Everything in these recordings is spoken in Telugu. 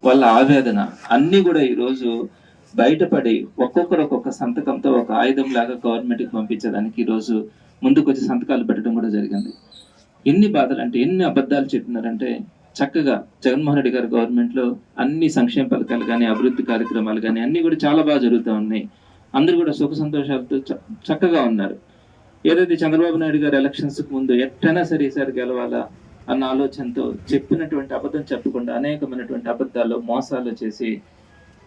వాళ్ళ ఆవేదన అన్నీ కూడా ఈరోజు బయటపడి ఒక్కొక్కరు ఒక్కొక్క సంతకంతో ఒక ఆయుధం లాగా గవర్నమెంట్కి పంపించడానికి ఈరోజు ముందుకు వచ్చి సంతకాలు పెట్టడం కూడా జరిగింది. ఎన్ని బాధలు అంటే, ఎన్ని అబద్ధాలు చెప్పినారంటే, చక్కగా జగన్మోహన్ రెడ్డి గారి గవర్నమెంట్లో అన్ని సంక్షేమ పథకాలు కానీ, అభివృద్ధి కార్యక్రమాలు కానీ అన్నీ కూడా చాలా బాగా జరుగుతూ ఉన్నాయి. అందరూ కూడా సుఖ సంతోషాలతో చక్కగా ఉన్నారు. ఏదైతే చంద్రబాబు నాయుడు గారు ఎలక్షన్స్కి ముందు ఎట్టైనా సరే ఈసారి గెలవాలా అన్న ఆలోచనతో చెప్పినటువంటి అబద్ధం చెప్పకుండా అనేకమైనటువంటి అబద్ధాలు మోసాలు చేసి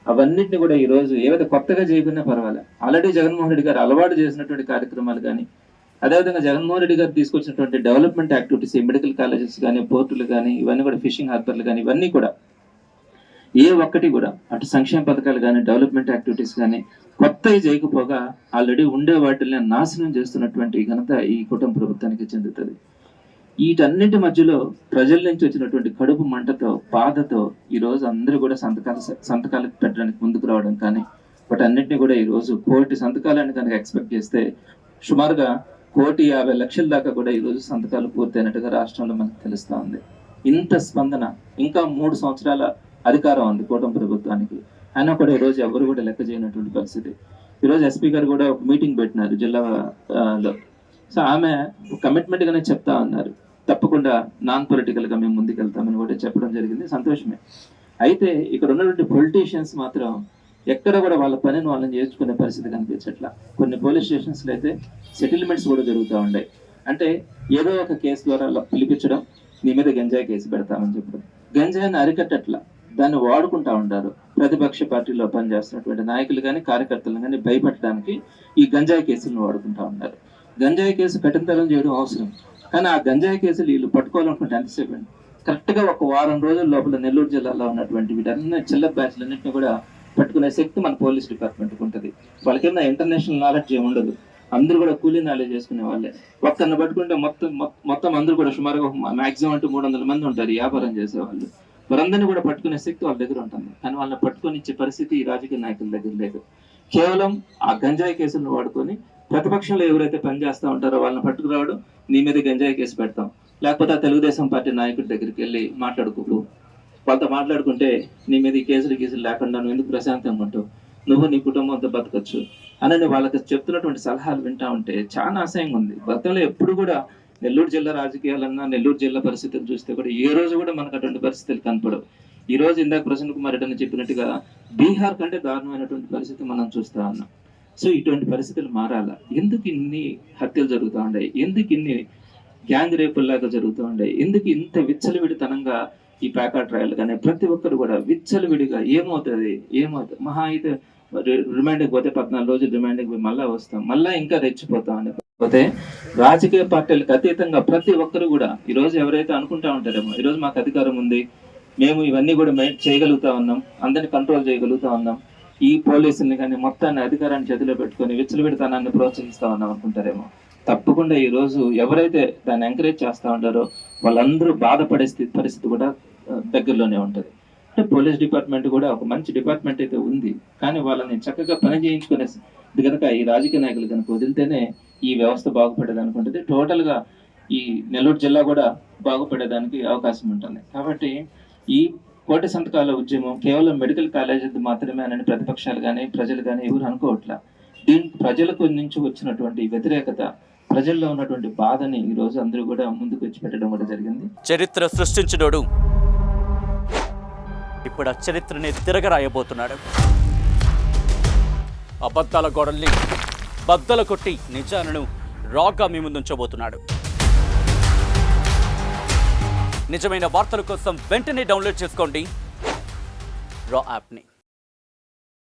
అవన్నిటిని కూడా ఈరోజు ఏవైతే కొత్తగా చేయకున్నా పర్వాలే, ఆల్రెడీ జగన్మోహన్ రెడ్డి గారు అలవాటు చేసినటువంటి కార్యక్రమాలు కానీ, అదేవిధంగా జగన్మోహన్ రెడ్డి గారు తీసుకొచ్చినటువంటి డెవలప్మెంట్ యాక్టివిటీస్, మెడికల్ కాలేజెస్ కానీ, పోర్టులు కానీ, ఇవన్నీ కూడా ఫిషింగ్ హార్బర్లు కానీ, ఇవన్నీ కూడా ఏ ఒక్కటి కూడా అటు సంక్షేమ పథకాలు కానీ, డెవలప్మెంట్ యాక్టివిటీస్ కానీ కొత్తవి చేయకపోగా ఆల్రెడీ ఉండే వాటిని నాశనం చేస్తున్నటువంటి ఘనత ఈ కుటుంబ ప్రభుత్వానికి చెందుతుంది. వీటన్నింటి మధ్యలో ప్రజల నుంచి వచ్చినటువంటి కడుపు మంటతో, బాధతో ఈరోజు అందరూ కూడా సంతకాలు పెట్టడానికి ముందుకు రావడం కానీ, వాటన్నింటినీ కూడా ఈరోజు 1 కోటి సంతకాలను కనుక ఎక్స్పెక్ట్ చేస్తే సుమారుగా 1,50,00,000 దాకా కూడా ఈరోజు సంతకాలు పూర్తయినట్టుగా రాష్ట్రంలో మనకు తెలుస్తూ ఉంది. ఇంత స్పందన, ఇంకా 3 సంవత్సరాల అధికారం ఉంది కూటమి ప్రభుత్వానికి, అయినా కూడా ఈరోజు ఎవరు కూడా లెక్క చేయనటువంటి పరిస్థితి. ఈరోజు ఎస్పీ గారు కూడా ఒక మీటింగ్ పెట్టినారు జిల్లాలో. సో ఆమె కమిట్మెంట్గానే చెప్తా ఉన్నారు, తప్పకుండా నాన్ పొలిటికల్గా మేము ముందుకెళ్తామని కూడా చెప్పడం జరిగింది. సంతోషమే. అయితే ఇక్కడ ఉన్నటువంటి పొలిటీషియన్స్ మాత్రం ఎక్కడ కూడా వాళ్ళ పనిని వాళ్ళని చేసుకునే పరిస్థితి కనిపించట్లా. కొన్ని పోలీస్ స్టేషన్స్లో అయితే సెటిల్మెంట్స్ కూడా జరుగుతూ ఉన్నాయి. అంటే ఏదో ఒక కేసు ద్వారా పిలిపించడం, నీ మీద గంజాయి కేసు పెడతామని చెప్పడం, గంజాయిని అరికట్టట్లా, దాన్ని వాడుకుంటా ఉంటారు. ప్రతిపక్ష పార్టీలో పనిచేస్తున్నటువంటి నాయకులు కానీ, కార్యకర్తలు కానీ భయపెట్టడానికి ఈ గంజాయి కేసులను వాడుకుంటా ఉన్నారు. గంజాయి కేసు కఠినతరం చేయడం అవసరం, కానీ ఆ గంజాయి కేసులు వీళ్ళు పట్టుకోవాలనుకుంటే ఎంతసేపు అండి? కరెక్ట్గా 1 వారం రోజుల లోపల నెల్లూరు జిల్లాలో ఉన్నటువంటి వీటన్ని చిల్లర బ్యాచ్లన్నింటినీ కూడా పట్టుకునే శక్తి మన పోలీస్ డిపార్ట్మెంట్కి ఉంటుంది. వాళ్ళకేమన్నా ఇంటర్నేషనల్ నాలెడ్జ్ ఏమి ఉండదు, అందరూ కూడా కూలీ నాలెడ్జ్ చేసుకునే వాళ్ళే. ఒక్కరిని పట్టుకుంటే మొత్తం అందరూ కూడా సుమారుగా మాక్సిమం అంటే 300 మంది ఉంటారు వ్యాపారం చేసేవాళ్ళు. వారందరినీ కూడా పట్టుకునే శక్తి వాళ్ళ దగ్గర ఉంటుంది, కానీ వాళ్ళని పట్టుకొని ఇచ్చే పరిస్థితి ఈ రాజకీయ నాయకుల దగ్గర లేదు. కేవలం ఆ గంజాయి కేసులను వాడుకొని ప్రతిపక్షంలో ఎవరైతే పనిచేస్తూ ఉంటారో వాళ్ళని పట్టుకురావడం, నీ మీద గంజాయి కేసు పెడతాం, లేకపోతే ఆ తెలుగుదేశం పార్టీ నాయకుడి దగ్గరికి వెళ్ళి మాట్లాడుకోకు, వాళ్ళతో మాట్లాడుకుంటే నీ మీద ఈ కేసులు లేకుండా నువ్వు ఎందుకు ప్రశాంతంగా ఉంటావు, నువ్వు నీ కుటుంబంతో బతకచ్చు అని వాళ్ళకి చెప్తున్నటువంటి సలహాలు వింటా ఉంటే చాలా అసహ్యంగా ఉంది. గతంలో ఎప్పుడు కూడా నెల్లూరు జిల్లా రాజకీయాలన్నా, నెల్లూరు జిల్లా పరిస్థితులు చూస్తే కూడా ఏ రోజు కూడా మనకు అటువంటి పరిస్థితులు కనపడవు. ఈ రోజు ఇందాక ప్రసన్న కుమార్ రెడ్డి అని చెప్పినట్టుగా బీహార్ కంటే దారుణమైనటువంటి పరిస్థితి మనం చూస్తా ఉన్నాం. సో ఇటువంటి పరిస్థితులు మారాలా? ఎందుకు ఇన్ని హత్యలు జరుగుతూ ఉన్నాయి? ఎందుకు ఇన్ని గ్యాంగ్ రేపుల్లాగా జరుగుతూ ఉన్నాయి? ఎందుకు ఇంత విచ్చలవిడితనంగా ఈ ప్యాకాట్ ట్రయల్ కానీ ప్రతి ఒక్కరు కూడా విచ్చలవిడిగా ఏమవుతుంది మహా అయితే రిమాండ్కి పోతే 14 రోజులు రిమాండ్కి పోయి మళ్ళీ వస్తాం, మళ్ళీ ఇంకా రెచ్చిపోతాం అని. పోతే రాజకీయ పార్టీలకు అతీతంగా ప్రతి ఒక్కరు కూడా ఈరోజు ఎవరైతే అనుకుంటా ఉంటారేమో ఈరోజు మాకు అధికారం ఉంది, మేము ఇవన్నీ కూడా చేయగలుగుతా ఉన్నాం, అందరినీ కంట్రోల్ చేయగలుగుతా ఉన్నాం, ఈ పోలీసుల్ని కానీ మొత్తాన్ని అధికారాన్ని చేతిలో పెట్టుకొని విచ్చలవిడితనాన్ని ప్రోత్సహిస్తా ఉన్నాం అనుకుంటారేమో. తప్పకుండా ఈరోజు ఎవరైతే దాన్ని ఎంకరేజ్ చేస్తూ ఉంటారో వాళ్ళందరూ బాధపడే పరిస్థితి కూడా దగ్గరలోనే ఉంటుంది. అంటే పోలీస్ డిపార్ట్మెంట్ కూడా ఒక మంచి డిపార్ట్మెంట్ అయితే ఉంది, కానీ వాళ్ళని చక్కగా పని చేయించుకునే కనుక ఈ రాజకీయ నాయకులు కనుక వదిలితేనే ఈ వ్యవస్థ బాగుపడేదానికి ఉంటుంది. టోటల్గా ఈ నెల్లూరు జిల్లా కూడా బాగుపడేదానికి అవకాశం ఉంటుంది. కాబట్టి ఈ 1 కోటి సంతకాల ఉద్యమం కేవలం మెడికల్ కాలేజీ మాత్రమే అని ప్రతిపక్షాలు కానీ, ప్రజలు కానీ ఎవరు అనుకోవట్లా. దీనికి ప్రజలకు నుంచి వచ్చినటువంటి వ్యతిరేకత, ప్రజల్లో ఉన్నటువంటి బాధని ఈరోజు అందరూ కూడా ముందుకు వచ్చి పెట్టడం కూడా జరిగింది. చరిత్ర సృష్టించినోడు ఇప్పుడు ఆ చరిత్రని తిరగరాయబోతున్నాడు. అబద్ధాల గోడల్ని బద్దలు కొట్టి నిజాలను రాగా మీ ముందుంచబోతున్నాడు. నిజమైన వార్తల కోసం వెంటనే డౌన్లోడ్ చేసుకోండి రా యాప్ని.